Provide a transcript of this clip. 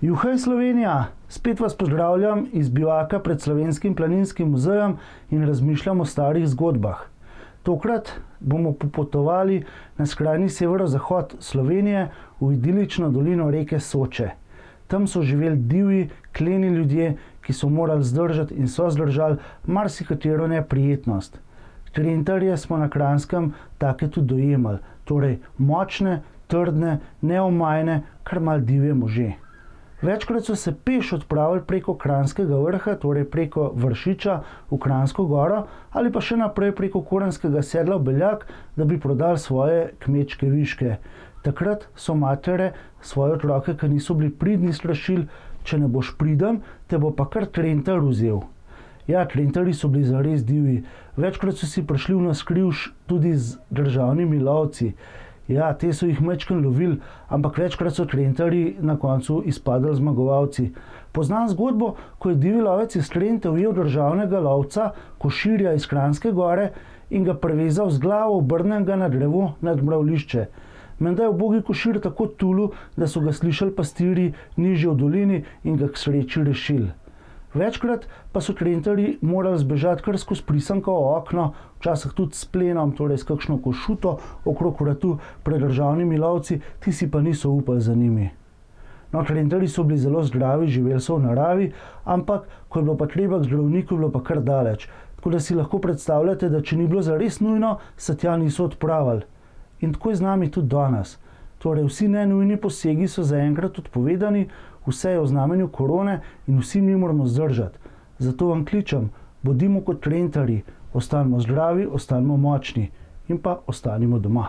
Juhej Slovenija, spet vas pozdravljam iz bivaka pred Slovenskim planinskim muzejem in razmišljam o starih zgodbah. Tokrat bomo popotovali na skrajni severozahod Slovenije v idilično dolino reke Soče. Tam so živeli divji, kleni ljudje, ki so morali zdržati in so zdržali marsikatero neprijetnost. Trentarje smo na Kranjskem take tudi dojemali, torej močne, trdne, neomajne, kar mal divje može. Večkrat so se peš odpravili preko Kranjskega vrha, torej preko Vršiča v Kranjsko goro ali pa še naprej preko Korenskega sedla v Beljak, da bi prodali svoje kmečke viške. Takrat so matere svoje otroke, ki niso bili pridni, strašili, če ne boš priden, te bo pa kar trentar vzel. Ja, trentarji so bili zares divji. Večkrat so si prišli v naskriž tudi z državnimi lovci. Ja, te so jih majčkeno lovili, ampak večkrat so trentarji na koncu izpadali zmagovalci. Poznam zgodbo, ko je divji lovec iz Trente ujel državnega lovca Koširja iz Kranjske gore in ga privezal z glavo obrnjenega na drevo nad mravljišče. Menda je ubogi Košir tako tulil, da so ga slišali pastirji nižje v dolini in ga k sreči rešili. Večkrat pa so trentarji morali zbežati kar skozi prisankovo okno, včasih tudi s plenom, torej s kakšno košuto okrog vratu pred državnimi lovci, ti si pa niso upali za njimi. No, trentarji so bili zelo zdravi, živeli so v naravi, ampak ko je bilo pa treba k zdravniku, je bilo pa kar daleč. Tako da si lahko predstavljate, da če ni bilo zares nujno, se tja niso odpravili. In tako je z nami tudi danes. Torej, vsi nenujni posegi so zaenkrat odpovedani, vse je v znamenju korone in vsi mi moramo zdržati. Zato vam kličem, bodimo kot trentarji, ostanimo zdravi, ostanimo močni in pa ostanimo doma.